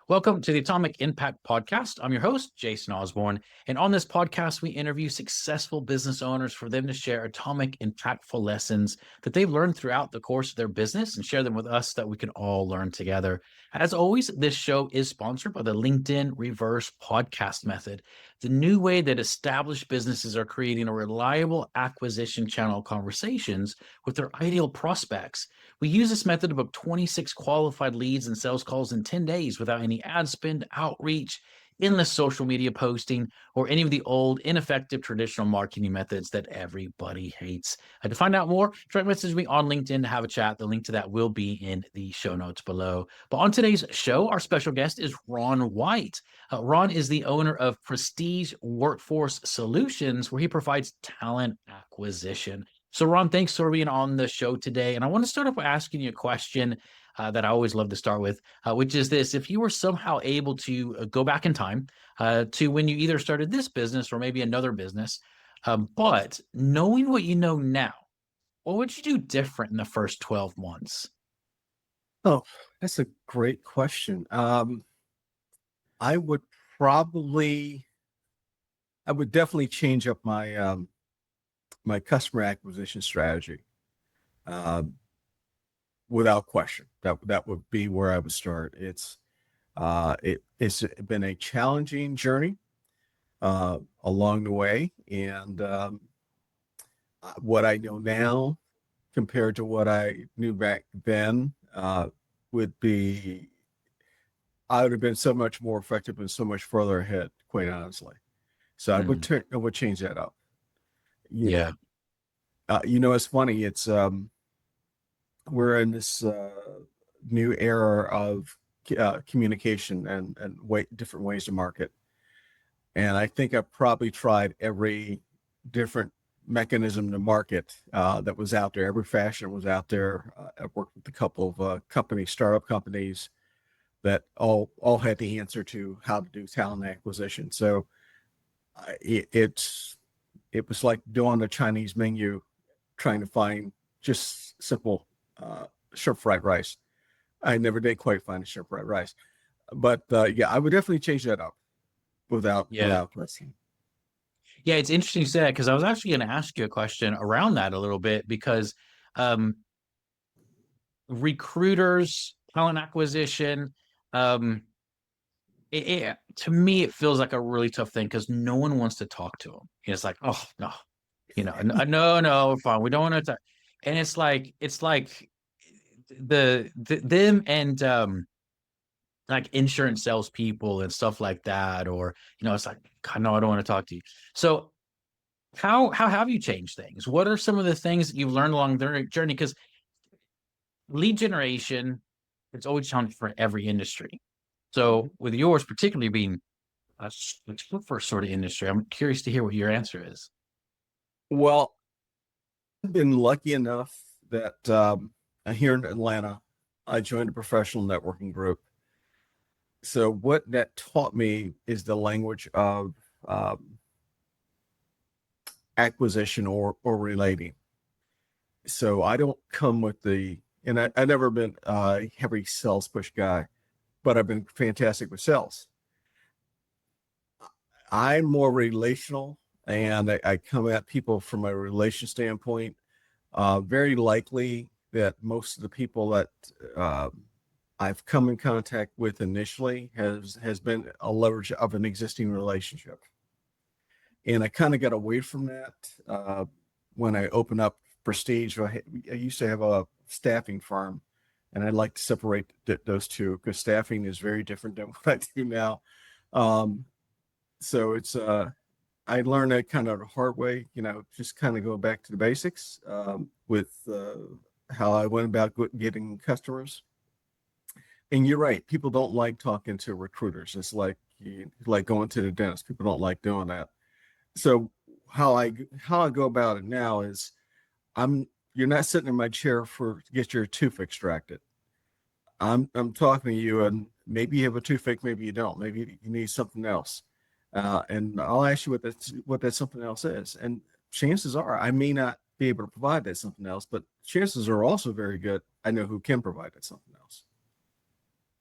Welcome to the Atomic Impact Podcast. I'm your host, Jason Osborne. And on this podcast, we interview successful business owners for them to share atomic, impactful lessons that they've learned throughout the course of their business and share them with us that we can all learn together. As always, this show is sponsored by the LinkedIn Reverse Podcast Method, the new way that established businesses are creating a reliable acquisition channel conversations with their ideal prospects. We use this method to book 26 qualified leads and sales calls in 10 days without any ad spend, outreach, endless social media posting, or any of the old, ineffective traditional marketing methods that everybody hates. To find out more, try to message me on LinkedIn to have a chat. The link to that will be in the show notes below. But on today's show, our special guest is Ron White. Ron is the owner of Prestige Workforce Solutions, where he provides talent acquisition. So, Ron, thanks for being on the show today. And I want to start off by asking you a question that I always love to start with, which is this. If you were somehow able to go back in time to when you either started this business or maybe another business, but knowing what you know now, what would you do different in the first 12 months? Oh, that's a great question. I would probably, I would definitely change up my customer acquisition strategy, um, without question. That would be where I would start. It's been a challenging journey along the way, and what I know now compared to what I knew back then would be I would have been so much more effective and so much further ahead, quite honestly. So Mm, I would change that up. You yeah. know, it's funny. We're in this new era of communication and different ways to market. And I think I've probably tried every different mechanism to market that was out there. Every fashion was out there. I've worked with a couple of startup companies that all had the answer to how to do talent acquisition. So it's it was like doing the Chinese menu, trying to find just simple shrimp fried rice. I never did quite find a shrimp fried rice, but yeah, I would definitely change that up Yeah. without question. Yeah, it's interesting you say that because I was actually going to ask you a question around that a little bit because um, recruiters, talent acquisition, um, to me, it feels like a really tough thing because no one wants to talk to them. It's like, oh no, no, no, fine, we don't want to. And it's like them and like insurance salespeople and stuff like that, or it's like, God, no, I don't want to talk to you. So how have you changed things? What are some of the things that you've learned along the journey? Because lead generation, it's always challenging for every industry. So with yours particularly being a super sort of industry, I'm curious to hear what your answer is. Well, I've been lucky enough that here in Atlanta, I joined a professional networking group. So what that taught me is the language of um, acquisition or relating. So I don't come with and I've never been a heavy sales push guy, but I've been fantastic with sales. I'm more relational, and I come at people from a relation standpoint. Very likely that most of the people that uh, I've come in contact with initially has been a leverage of an existing relationship, and I kind of got away from that when I opened up Prestige. I used to have a staffing firm, and I'd like to separate those two because staffing is very different than what I do now. Um, so it's I learned that kind of the hard way, just kind of go back to the basics with how I went about getting customers. And you're right, people don't like talking to recruiters. It's like going to the dentist. People don't like doing that. So how I go about it now is I'm you're not sitting in my chair to get your tooth extracted. I'm talking to you, and maybe you have a toothache, maybe you don't. Maybe you need something else, and I'll ask you what that something else is. And chances are I may not be able to provide that something else, but chances are also very good I know who can provide that something else.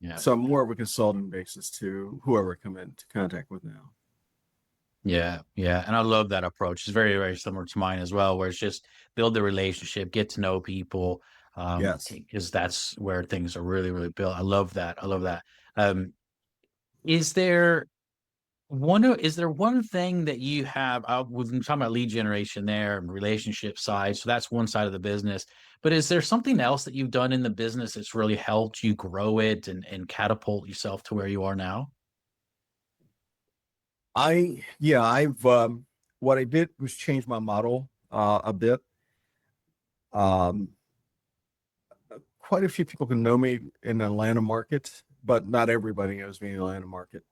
Yeah. So I'm more of a consulting basis to whoever I come into contact with now. Yeah, yeah. And I love that approach. It's very, very similar to mine as well, where it's just build the relationship, get to know people, Yes. because that's where things are really, really built. I love that. I love that. Um, is there is there one thing that you have we've been talking about lead generation there and relationship side, so that's one side of the business, but is there something else that you've done in the business that's really helped you grow it and catapult yourself to where you are now? I've what I did was change my model a bit. Um, Quite a few people can know me in the Atlanta market, but not everybody knows me in the Atlanta market.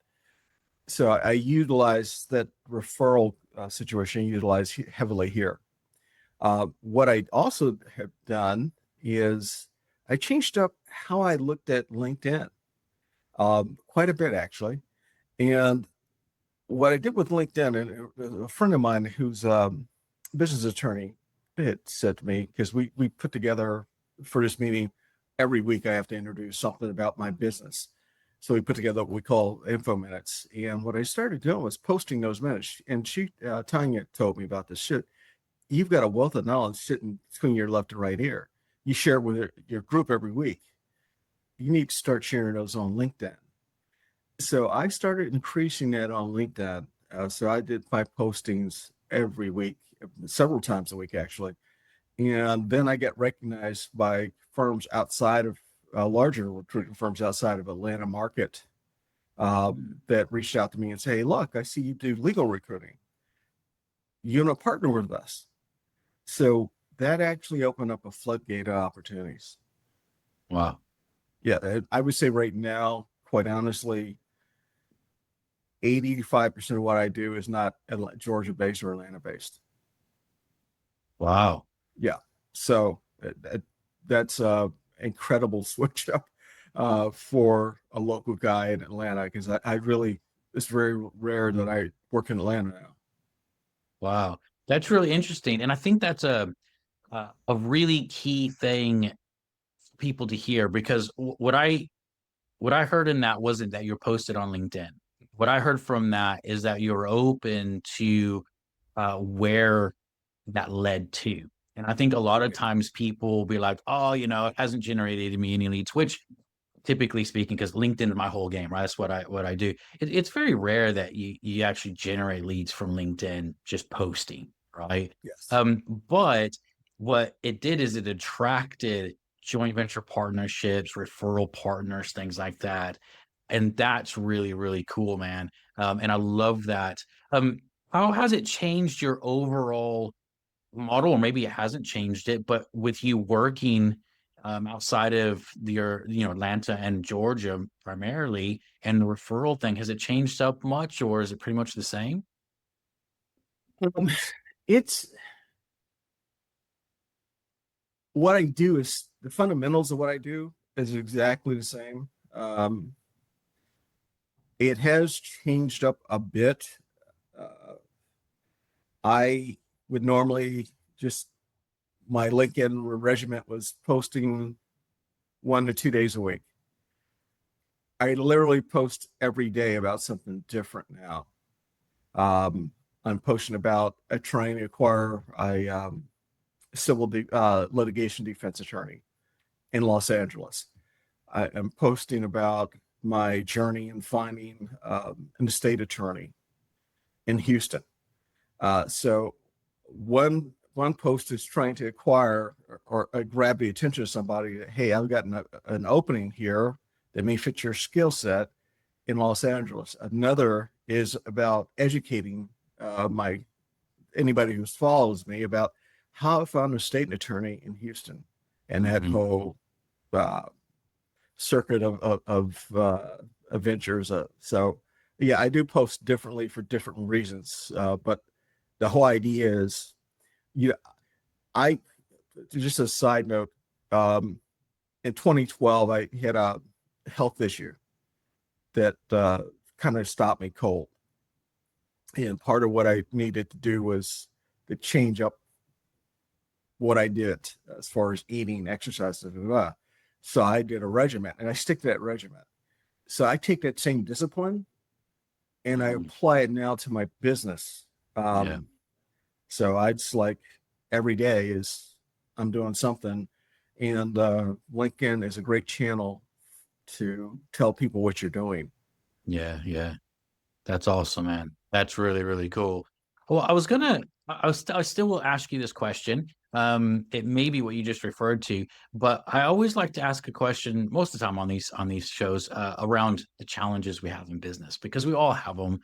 So I utilize that referral situation, heavily here. What I also have done is I changed up how I looked at LinkedIn quite a bit, actually. And what I did with LinkedIn, and a friend of mine who's a business attorney had said to me, because we put together for this meeting every week, I have to introduce something about my business. So we put together what we call info minutes. And what I started doing was posting those minutes. And Tanya told me about this shit. You've got a wealth of knowledge sitting between your left and right ear. You share it with your group every week. You need to start sharing those on LinkedIn. So I started increasing that on LinkedIn. So I did 5 postings every week, several times a week, actually. And then I get recognized by firms outside of larger recruiting firms outside of Atlanta market that reached out to me and say, hey, look, I see you do legal recruiting. You want to partner with us. So that actually opened up a floodgate of opportunities. Wow. Yeah, I would say right now, quite honestly, 85% of what I do is not Georgia based or Atlanta based. Wow. Yeah. So that's a incredible switch up for a local guy in Atlanta, because I really, it's very rare that I work in Atlanta now. Wow. That's really interesting. And I think that's a really key thing for people to hear, because what I heard in that wasn't that you're posted on LinkedIn. What I heard from that is that you're open to where that led to. And I think a lot of Right. times people will be like, oh, it hasn't generated me any leads, which typically speaking, because LinkedIn is my whole game, right? That's what I do. It's very rare that you actually generate leads from LinkedIn just posting, right? Yes. But what it did is it attracted joint venture partnerships, referral partners, things like that. And that's really, really cool, man. And I love that. How has it changed your overall model? Or maybe it hasn't changed it, but with you working outside of your, Atlanta and Georgia primarily, and the referral thing, has it changed up much, or is it pretty much the same? Um, it's what I do is the fundamentals of what I do is exactly the same. It has changed up a bit. Uh, I would normally just my LinkedIn regiment was posting 1 to 2 days a week. I literally post every day about something different now. Um, I'm posting about trying to acquire a litigation defense attorney in Los Angeles. I am posting about my journey in finding an estate attorney in Houston. So one post is trying to acquire or grab the attention of somebody that, hey, I've got an opening here that may fit your skill set in Los Angeles. Another is about educating my anybody who follows me about how I found a state attorney in Houston and that Mhm. whole uh, circuit of adventures. So yeah, I do post differently for different reasons, but the whole idea is, you know, I just a side note. In 2012, I had a health issue that kind of stopped me cold, and part of what I needed to do was to change up what I did as far as eating, exercise, blah, blah, blah. So I did a regimen, and I stick to that regimen. so I take that same discipline and I apply it now to my business. Yeah. So I just like every day is I'm doing something, and LinkedIn is a great channel to tell people what you're doing. Yeah. Yeah. That's awesome, man. That's really, really cool. Well, I still will ask you this question. It may be what you just referred to, but I always like to ask a question most of the time on these shows around the challenges we have in business because we all have them.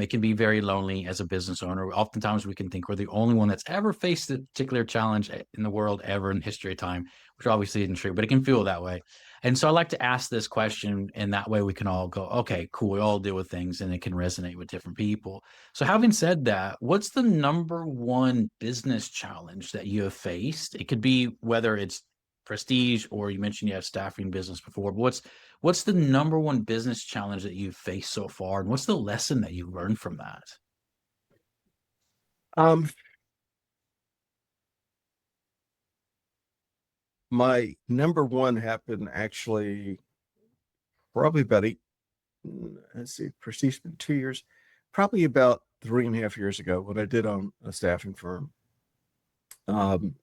It can be very lonely as a business owner. Oftentimes, we can think we're the only one that's ever faced a particular challenge in the world ever in history of time, which obviously isn't true, but it can feel that way. And so I like to ask this question, and that way we can all go, okay, cool. We all deal with things and it can resonate with different people. So, having said that, what's the number one business challenge that you have faced? It could be whether it's prestige or you mentioned you have staffing business before, but what's the number one business challenge that you've faced so far? And what's the lesson that you learned from that? Um, my number one happened actually probably about let's see, Prestige been 2 years, probably about 3.5 years ago, what I did on a staffing firm. Um,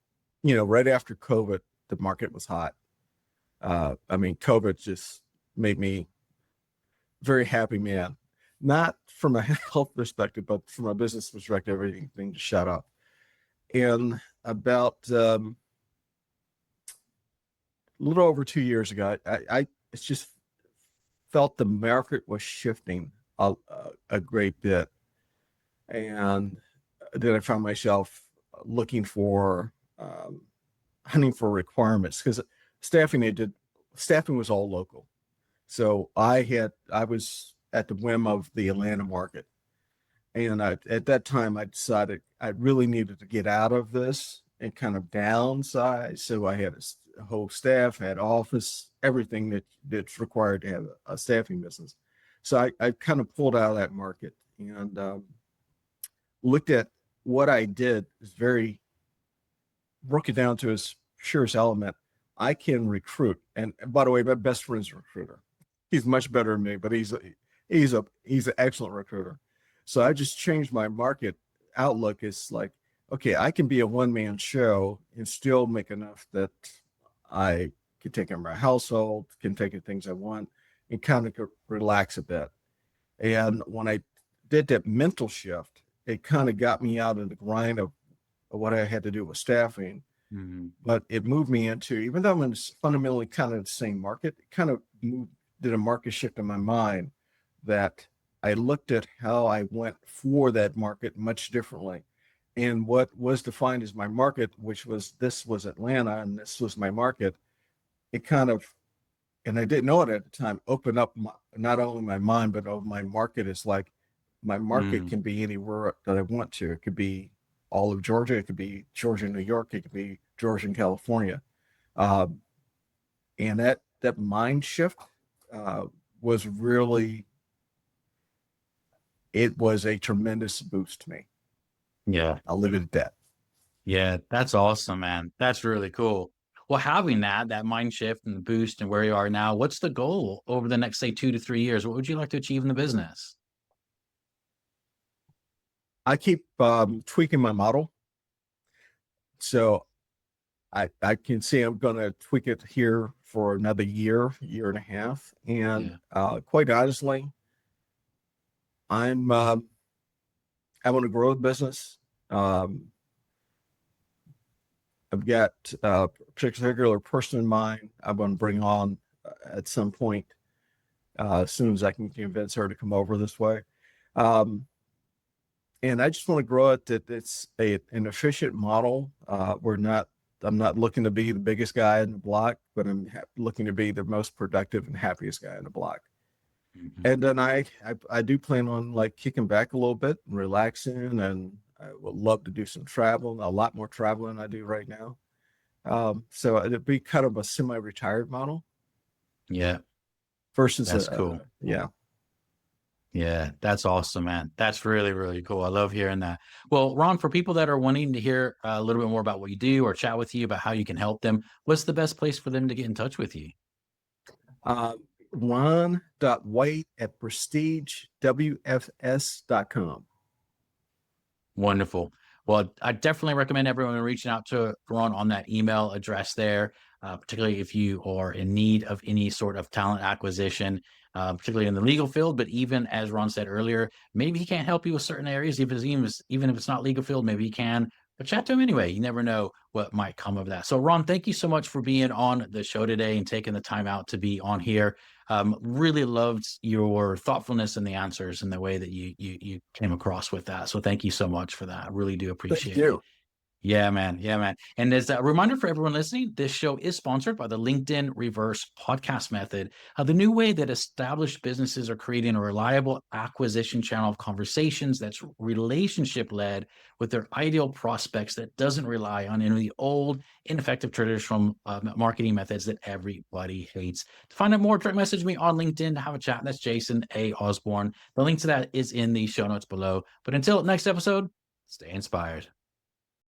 right after COVID, the market was hot. I mean, COVID just made me very happy man. Not from a health perspective, but from a business perspective, everything just shut up. And about a little over 2 years ago, I it's just felt the market was shifting a great bit. And then I found myself looking for, hunting for requirements because staffing was all local. So I was at the whim of the Atlanta market. And at that time, I decided I really needed to get out of this and kind of downsize. So I had a whole staff, had office, everything that's required to have a staffing business. So I kind of pulled out of that market and looked at what I did is very broke it down to its purest element. I can recruit, and by the way, my best friend's a recruiter. He's much better than me, but he's an excellent recruiter. So I just changed my market outlook. It's like, okay, I can be a one man show and still make enough that I can take care of my household, can take the things I want, and kind of relax a bit. And when I did that mental shift, it kind of got me out of the grind of what I had to do with staffing. Mhm. But it moved me into, even though I'm in fundamentally kind of the same market, it kind of did a market shift in my mind that I looked at how I went for that market much differently. And what was defined as my market, this was Atlanta and this was my market, it kind of, and I didn't know it at the time, opened up not only my mind, but of my market is like, my market Mm. can be anywhere that I want to. It could be all of Georgia. It could be Georgia, New York. It could be Georgia and California. Um, and that mind shift uh, was really, it was a tremendous boost to me. Yeah. I'll leave it at that. Yeah, that's awesome, man. That's really cool. Well, having that mind shift and the boost and where you are now, what's the goal over the next, say, 2 to 3 years? What would you like to achieve in the business? I keep tweaking my model. So I can see I'm going to tweak it here for another year and a half. And Yeah. quite honestly, I'm I want to grow the business. Um, I've got a particular person in mind I want to bring on at some point as soon as I can convince her to come over this way. Um, and I just want to grow it that it's an efficient model. I'm not looking to be the biggest guy in the block, but I'm looking to be the most productive and happiest guy in the block. Mhm. And then I do plan on like kicking back a little bit and relaxing, and I would love to do some traveling, a lot more traveling than I do right now. So it'd be kind of a semi-retired model Yeah, versus that's cool. yeah. Yeah, that's awesome, man. That's really, really cool. I love hearing that. Well, Ron, for people that are wanting to hear a little bit more about what you do or chat with you about how you can help them, what's the best place for them to get in touch with you? Uh, ron.white@prestigewfs.com. Wonderful. Well, I definitely recommend everyone reaching out to Ron on that email address there, particularly if you are in need of any sort of talent acquisition, particularly in the legal field. But even as Ron said earlier, maybe he can't help you with certain areas, even if it's not legal field, maybe he can. But chat to him anyway. You never know what might come of that. So, Ron, thank you so much for being on the show today and taking the time out to be on here. Really loved your thoughtfulness and the answers and the way that you came across with that. So thank you so much for that. I really do appreciate it. Yeah, man. Yeah, man. And as a reminder for everyone listening, this show is sponsored by the LinkedIn Reverse Podcast Method, the new way that established businesses are creating a reliable acquisition channel of conversations that's relationship-led with their ideal prospects that doesn't rely on any of the old, ineffective traditional marketing methods that everybody hates. To find out more, direct message me on LinkedIn to have a chat. That's Jason A. Osborne. The link to that is in the show notes below. But until next episode, stay inspired.